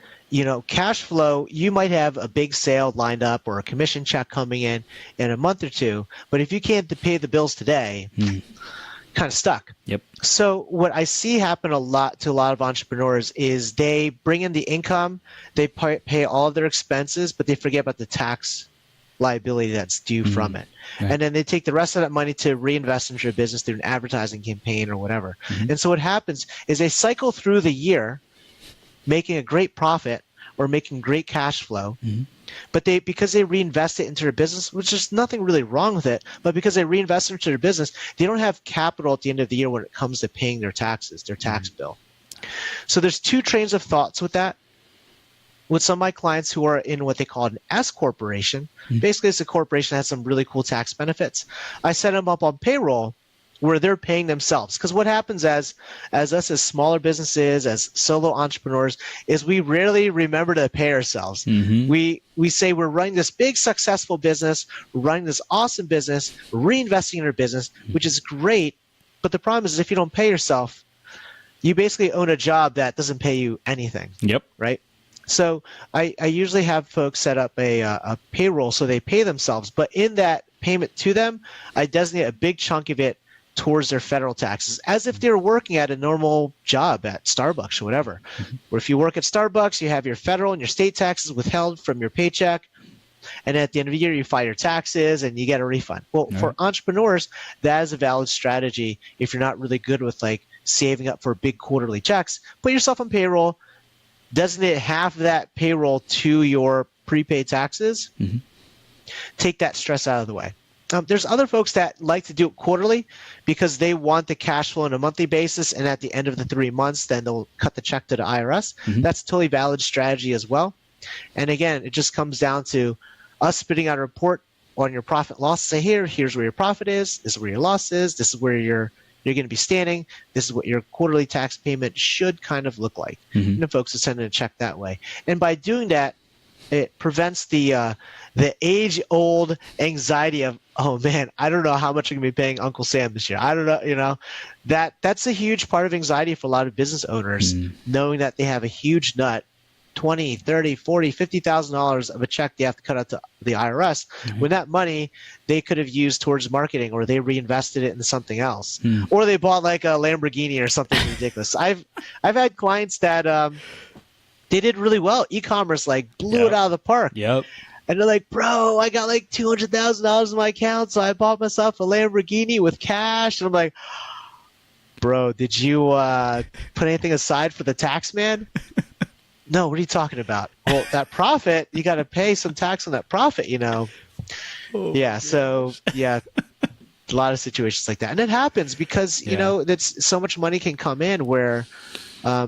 cash flow, you might have a big sale lined up or a commission check coming in a month or two, but if you can't pay the bills today, kind of stuck. Yep. So what I see happen to a lot of entrepreneurs is they bring in the income, they pay all of their expenses, but they forget about the tax liability that's due from it. Right. And then they take the rest of that money to reinvest into their business through an advertising campaign or whatever. And so what happens is they cycle through the year making a great profit or making great cash flow, but because they reinvest it into their business, which is nothing really wrong with it, but because they reinvest into their business, they don't have capital at the end of the year when it comes to paying their taxes, their tax bill. So there's two trains of thoughts with that. With some of my clients who are in what they call an S corporation, basically it's a corporation that has some really cool tax benefits. I set them up on payroll where they're paying themselves. Because what happens as us as smaller businesses, as solo entrepreneurs, is we rarely remember to pay ourselves. We say we're running this big successful business, we're running this awesome business, reinvesting in our business, which is great. But the problem is if you don't pay yourself, you basically own a job that doesn't pay you anything. Yep. Right? So I usually have folks set up a payroll so they pay themselves. But in that payment to them, I designate a big chunk of it towards their federal taxes, as if they're working at a normal job at Starbucks or whatever. Or if you work at Starbucks, you have your federal and your state taxes withheld from your paycheck. And at the end of the year, you file your taxes and you get a refund. Well, for entrepreneurs, that is a valid strategy. If you're not really good with like saving up for big quarterly checks, put yourself on payroll, designate half of that payroll to your prepaid taxes, take that stress out of the way. There's other folks that like to do it quarterly because they want the cash flow on a monthly basis, and at the end of the 3 months, then they'll cut the check to the IRS. That's a totally valid strategy as well. And again, it just comes down to us spitting out a report on your profit loss. Say, here's where your profit is, this is where your loss is, this is where you're going to be standing, this is what your quarterly tax payment should kind of look like. And folks are sending a check that way. And by doing that, it prevents the age-old anxiety of, oh man, I don't know how much I'm going to be paying Uncle Sam this year. I don't know, that's a huge part of anxiety for a lot of business owners, knowing that they have a huge nut, $20, $30, $40, $50,000 of a check they have to cut out to the IRS, when that money they could have used towards marketing, or they reinvested it into something else, or they bought like a Lamborghini or something ridiculous. I've had clients that they did really well. E-commerce like blew it out of the park. Yep. And they're like, bro, I got like $200,000 in my account, so I bought myself a Lamborghini with cash. And I'm like, bro, did you put anything aside for the tax man? No, what are you talking about? Well, that profit, you got to pay some tax on that profit, So a lot of situations like that. And it happens because, that's so much money can come in where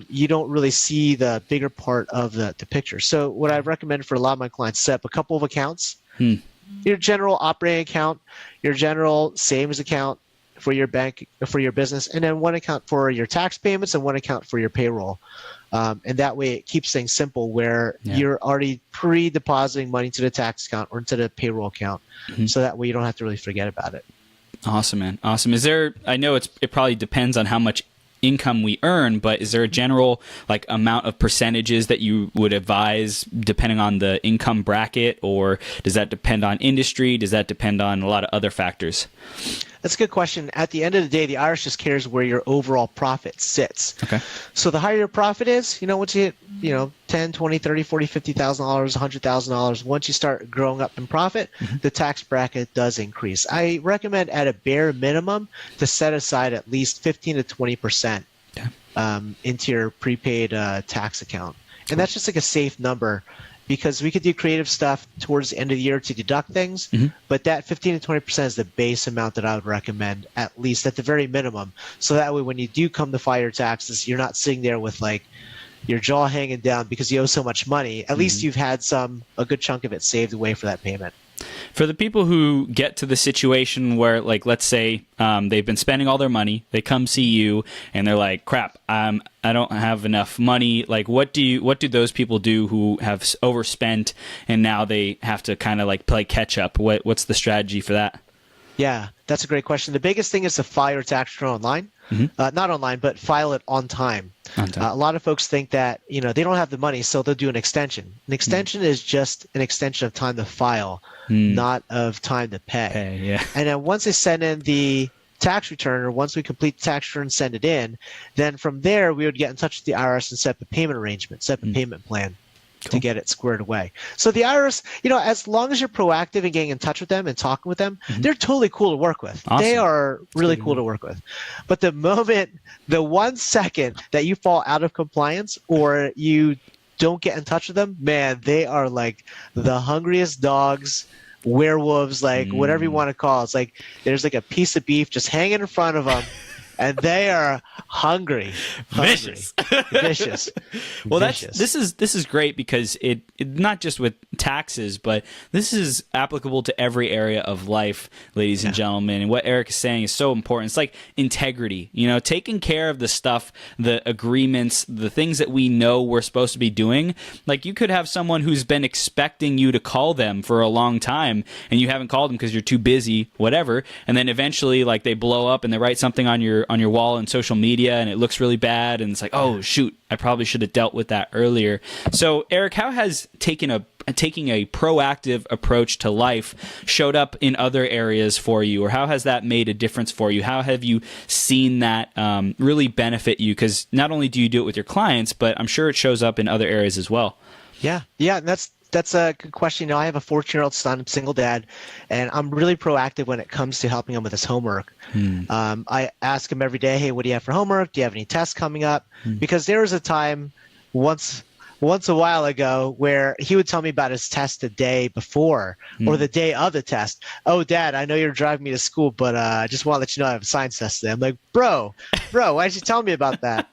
you don't really see the bigger part of the picture. So what I recommend for a lot of my clients, set up a couple of accounts, your general operating account, your general savings account for your bank, for your business, and then one account for your tax payments and one account for your payroll. And that way it keeps things simple where you're already pre-depositing money to the tax account or into the payroll account. So that way you don't have to really forget about it. Awesome, man. Awesome. I know it probably depends on how much income we earn, but is there a general amount of percentages that you would advise depending on the income bracket, or does that depend on industry? Does that depend on a lot of other factors? That's a good question. At the end of the day, the IRS just cares where your overall profit sits. Okay. So the higher your profit is, once you hit, 10, 20, 30, 40, $50,000, $100,000, once you start growing up in profit, the tax bracket does increase. I recommend at a bare minimum to set aside at least 15 to 20% into your prepaid tax account. And that's just like a safe number, because we could do creative stuff towards the end of the year to deduct things, but that 15 to 20% is the base amount that I would recommend, at least at the very minimum. So that way, when you do come to file your taxes, you're not sitting there with like your jaw hanging down because you owe so much money. At least you've had a good chunk of it saved away for that payment. For the people who get to the situation where, like, let's say they've been spending all their money, they come see you, and they're like, "Crap, I don't have enough money." Like, what do those people do who have overspent and now they have to kind of like play catch up? What's the strategy for that? Yeah, that's a great question. The biggest thing is to file your tax return online. Not online, but file it on time. A lot of folks think that they don't have the money, so they'll do an extension. An extension is just an extension of time to file, not of time to pay. And then once they send in the tax return, or once we complete the tax return and send it in, then from there we would get in touch with the IRS and set up a payment arrangement, set up a payment plan to get it squared away. So the IRS, as long as you're proactive in getting in touch with them and talking with them, they're totally cool to work with. Awesome. They are really cool to work with. But the 1 second that you fall out of compliance or you don't get in touch with them, man, they are like the hungriest dogs, werewolves, like whatever you want to call it. It's like there's like a piece of beef just hanging in front of them. And they are hungry. Vicious. Well, this is great, because it not just with taxes, but this is applicable to every area of life, ladies and gentlemen. And what Eric is saying is so important. It's like integrity, taking care of the stuff, the agreements, the things that we know we're supposed to be doing. Like, you could have someone who's been expecting you to call them for a long time, and you haven't called them because you're too busy, whatever. And then eventually, like, they blow up and they write something on your wall in social media, and it looks really bad, and it's like, oh shoot, I probably should have dealt with that earlier. So Eric, how has taking a proactive approach to life showed up in other areas for you, or how has that made a difference for you? How have you seen that really benefit you? Because not only do you do it with your clients, but I'm sure it shows up in other areas as well. Yeah, that's a good question. I have a 14-year-old son, I'm a single dad, and I'm really proactive when it comes to helping him with his homework. I ask him every day, hey, what do you have for homework? Do you have any tests coming up? Because there was a time once a while ago where he would tell me about his test the day before or the day of the test. Oh, Dad, I know you're driving me to school, but I just want to let you know I have a science test today. I'm like, bro, why did you tell me about that?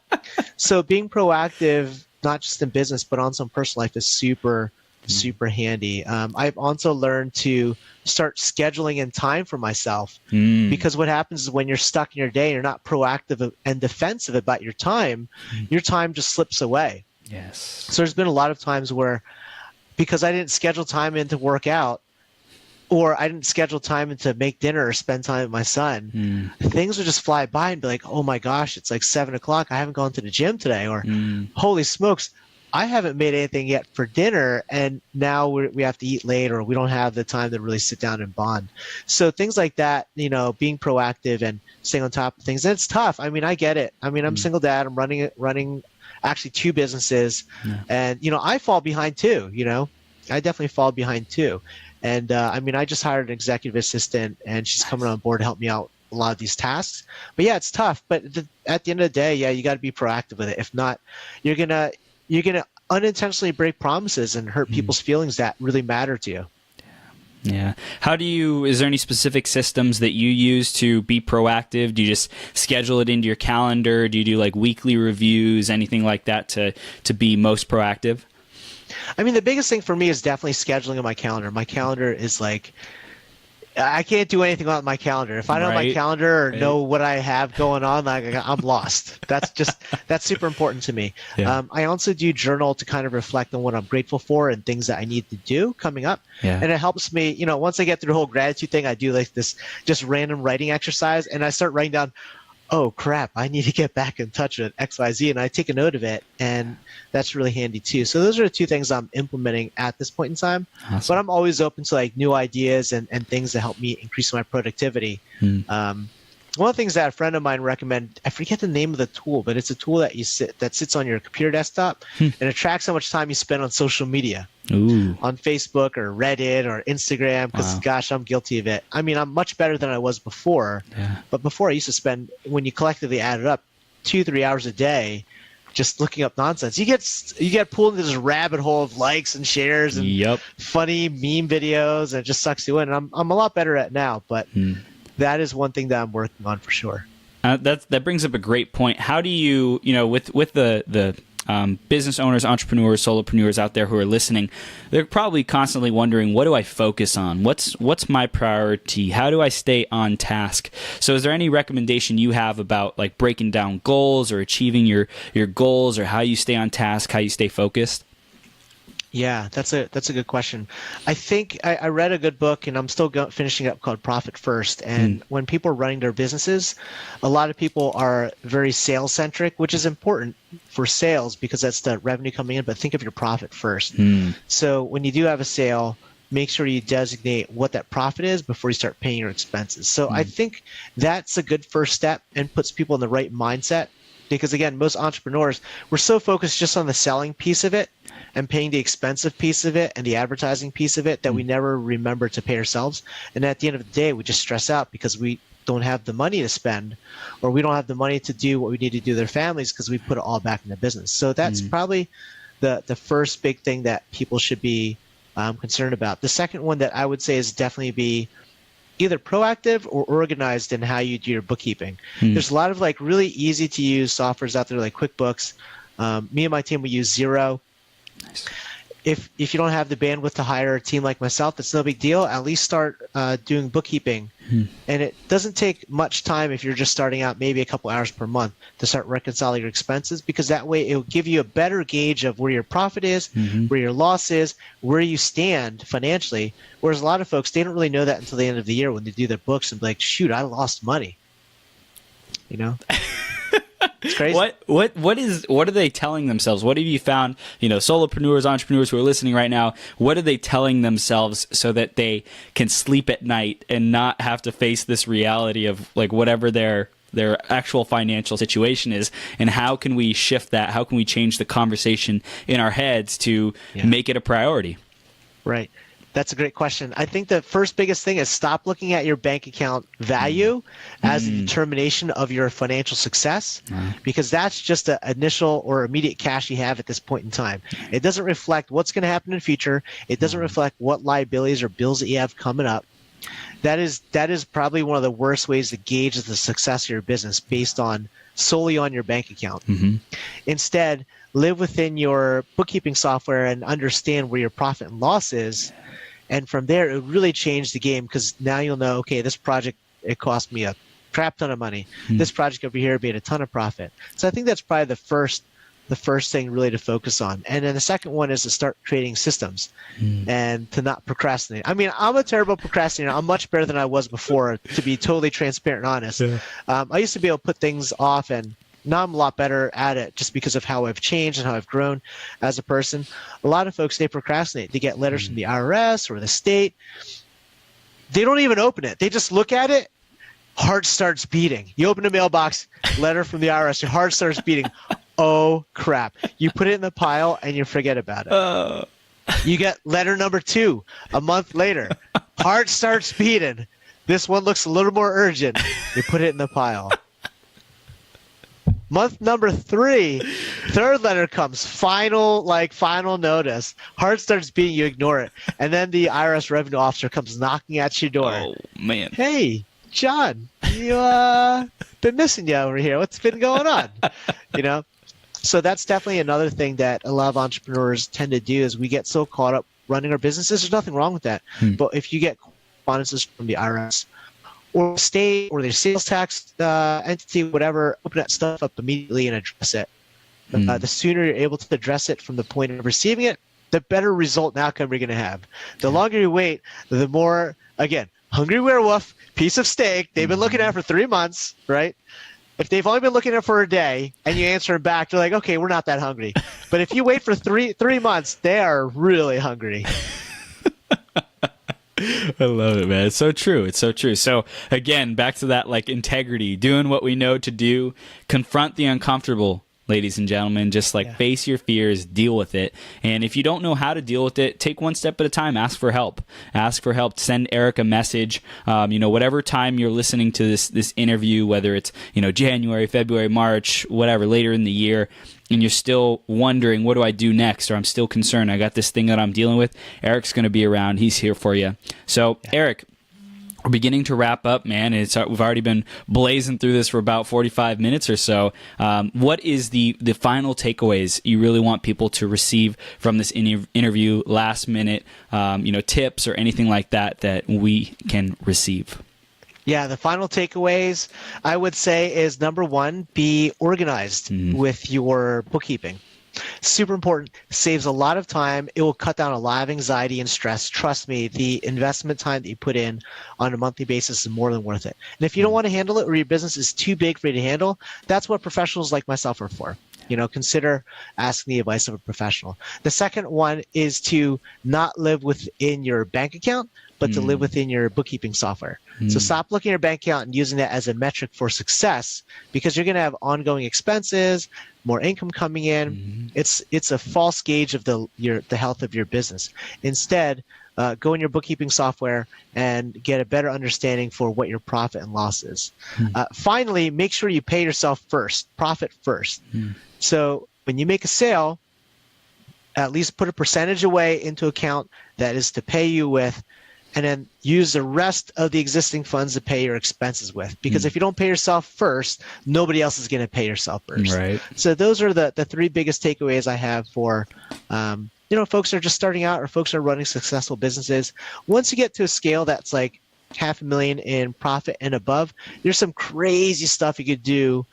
So being proactive, not just in business, but on some personal life, is super handy. I've also learned to start scheduling in time for myself, because what happens is when you're stuck in your day, you're not proactive and defensive about your time just slips away. Yes. So there's been a lot of times where, because I didn't schedule time in to work out, or I didn't schedule time in to make dinner or spend time with my son, things would just fly by and be like, oh my gosh, it's like 7:00. I haven't gone to the gym today, or holy smokes, I haven't made anything yet for dinner, and now we have to eat late, or we don't have the time to really sit down and bond. So things like that, being proactive and staying on top of things. And it's tough. I mean, I get it. I mean, I'm a single dad. I'm running actually 2 businesses, and I fall behind too. I definitely fall behind too. And I just hired an executive assistant, and she's coming on board to help me out a lot of these tasks. But yeah, it's tough. But at the end of the day, you got to be proactive with it. If not, you're gonna unintentionally break promises and hurt people's feelings that really matter to you. Yeah. Is there any specific systems that you use to be proactive? Do you just schedule it into your calendar? Do you do like weekly reviews, anything like that to be most proactive? I mean, the biggest thing for me is definitely scheduling in my calendar. My calendar is like, I can't do anything on my calendar. If I don't have my calendar or know what I have going on, I'm lost. That's super important to me. Yeah. I also do journal to kind of reflect on what I'm grateful for and things that I need to do coming up. Yeah. And it helps me, once I get through the whole gratitude thing, I do like this just random writing exercise, and I start writing down, oh crap, I need to get back in touch with XYZ, and I take a note of it, and that's really handy too. So those are the two things I'm implementing at this point in time. Awesome. But I'm always open to like new ideas and things that help me increase my productivity. One of the things that a friend of mine recommended, I forget the name of the tool, but it's a tool that that sits on your computer desktop and it tracks how much time you spend on social media. Ooh. On Facebook or Reddit or Instagram, because Wow. gosh, I'm guilty of it. I mean, I'm much better than I was before, but before I used to spend, when you collectively add it up, 2-3 hours a day just looking up nonsense. You get pulled into this rabbit hole of likes and shares and Yep. funny meme videos, and it just sucks you in. And I'm a lot better at it now, but that is one thing that I'm working on for sure. That brings up a great point. How do you, with the business owners, entrepreneurs, solopreneurs out there who are listening, they're probably constantly wondering, what do I focus on? What's my priority? How do I stay on task? So is there any recommendation you have about like breaking down goals or achieving your goals, or how you stay on task, how you stay focused? Yeah, that's a good question. I think I read a good book, and I'm still finishing up, called Profit First. And when people are running their businesses, a lot of people are very sales centric, which is important for sales because that's the revenue coming in. But think of your profit first. So when you do have a sale, make sure you designate what that profit is before you start paying your expenses. So I think that's a good first step and puts people in the right mindset. Because again, most entrepreneurs, we're so focused just on the selling piece of it and paying the expensive piece of it and the advertising piece of it that we never remember to pay ourselves. And at the end of the day, we just stress out because we don't have the money to spend, or we don't have the money to do what we need to do with their families because we put it all back in the business. So that's probably the first big thing that people should be concerned about. The second one that I would say is definitely be either proactive or organized in how you do your bookkeeping. There's a lot of like really easy to use softwares out there like QuickBooks. Me and my team, we use Xero. Nice. If you don't have the bandwidth to hire a team like myself, that's no big deal. At least start doing bookkeeping. And it doesn't take much time if you're just starting out, maybe a couple hours per month, to start reconciling your expenses, because that way it will give you a better gauge of where your profit is, where your loss is, where you stand financially. Whereas a lot of folks, they don't really know that until the end of the year when they do their books and be like, shoot, I lost money. It's crazy. What are they telling themselves? What have you found, solopreneurs, entrepreneurs who are listening right now, what are they telling themselves so that they can sleep at night and not have to face this reality of like whatever their actual financial situation is? And how can we shift that? How can we change the conversation in our heads to make it a priority? Right. That's a great question. I think the first biggest thing is stop looking at your bank account value as a determination of your financial success, because that's just the initial or immediate cash you have at this point in time. It doesn't reflect what's going to happen in the future. It doesn't reflect what liabilities or bills that you have coming up. That is probably one of the worst ways to gauge the success of your business based on solely on your bank account. Instead, live within your bookkeeping software and understand where your profit and loss is. And from there, it would really change the game, because now you'll know, okay, this project, it cost me a crap ton of money. This project over here made a ton of profit. So I think that's probably the first thing really to focus on. And then the second one is to start creating systems and to not procrastinate. I mean, I'm a terrible procrastinator. I'm much better than I was before, to be totally transparent and honest. I used to be able to put things off, and now I'm a lot better at it just because of how I've changed and how I've grown as a person. A lot of folks, they procrastinate. They get letters from the IRS or the state. They don't even open it. They just look at it. Heart starts beating. You open a mailbox, letter from the IRS, your heart starts beating. Oh, crap. You put it in the pile and you forget about it. You get letter number 2 a month later. Heart starts beating. This one looks a little more urgent. You put it in the pile. Month number 3, third letter comes, final notice. Heart starts beating, you ignore it. And then the IRS revenue officer comes knocking at your door. Oh, man. Hey, John, you been missing you over here. What's been going on? So that's definitely another thing that a lot of entrepreneurs tend to do, is we get so caught up running our businesses. There's nothing wrong with that. But if you get correspondences from the IRS or state or their sales tax entity, whatever, open that stuff up immediately and address it. The sooner you're able to address it from the point of receiving it, the better result and outcome you're going to have. The longer you wait, the more, again, hungry werewolf, piece of steak, they've been looking at it for 3 months, right? If they've only been looking at it for a day and you answer them back, they're like, okay, we're not that hungry. But if you wait for three months, they are really hungry. I love it, man. It's so true. It's so true. So again, back to that like integrity, doing what we know to do, confront the uncomfortable, ladies and gentlemen. Just like face your fears, deal with it. And if you don't know how to deal with it, take one step at a time. Ask for help. Ask for help. Send Eric a message. Whatever time you're listening to this interview, whether it's January, February, March, whatever, later in the year, and you're still wondering, what do I do next? Or I'm still concerned. I got this thing that I'm dealing with. Eric's going to be around. He's here for you. So, Eric, we're beginning to wrap up, man. We've already been blazing through this for about 45 minutes or so. What is the final takeaways you really want people to receive from this interview, last minute, tips or anything like that we can receive? Yeah, the final takeaways I would say is number one, be organized with your bookkeeping. Super important. Saves a lot of time. It will cut down a lot of anxiety and stress. Trust me, the investment time that you put in on a monthly basis is more than worth it. And if you don't want to handle it or your business is too big for you to handle, that's what professionals like myself are for. Consider asking the advice of a professional. The second one is to not live within your bank account, but to live within your bookkeeping software. So stop looking at your bank account and using that as a metric for success, because you're going to have ongoing expenses, more income coming in. It's a false gauge of the health of your business. Instead, go in your bookkeeping software and get a better understanding for what your profit and loss is. Finally, make sure you pay yourself first, profit first. So when you make a sale, at least put a percentage away into account that is to pay you with, and then use the rest of the existing funds to pay your expenses with. Because if you don't pay yourself first, nobody else is going to pay yourself first. Right. So those are the three biggest takeaways I have for folks that are just starting out or folks that are running successful businesses. Once you get to a scale that's like $500,000 in profit and above, there's some crazy stuff you could do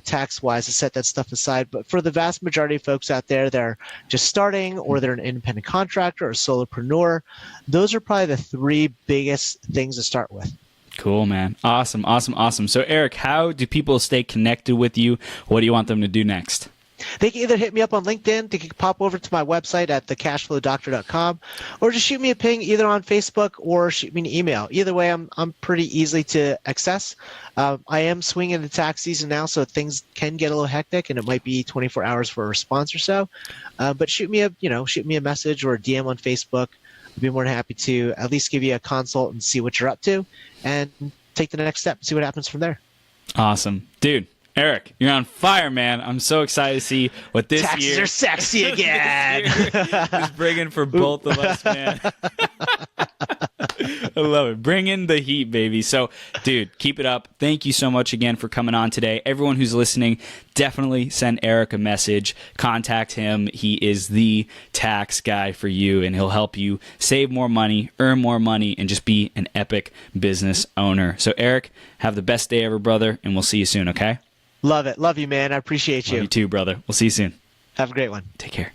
tax-wise to set that stuff aside. But for the vast majority of folks out there that are just starting, or they're an independent contractor or solopreneur, those are probably the three biggest things to start with. Cool, man. Awesome. So Eric, how do people stay connected with you? What do you want them to do next? They can either hit me up on LinkedIn, they can pop over to my website at thecashflowdoctor.com, or just shoot me a ping either on Facebook or shoot me an email. Either way, I'm pretty easy to access. I am swinging the tax season now, so things can get a little hectic, and it might be 24 hours for a response or so. But shoot me a message or a DM on Facebook. I'd be more than happy to at least give you a consult and see what you're up to, and take the next step and see what happens from there. Awesome, dude. Eric, you're on fire, man. I'm so excited to see what this Taxes year... are sexy again. is bringing for both of us, man. I love it. Bring in the heat, baby. So, dude, keep it up. Thank you so much again for coming on today. Everyone who's listening, definitely send Eric a message. Contact him. He is the tax guy for you, and he'll help you save more money, earn more money, and just be an epic business owner. So, Eric, have the best day ever, brother, and we'll see you soon, okay? Love it. Love you, man. I appreciate you. Love you too, brother. We'll see you soon. Have a great one. Take care.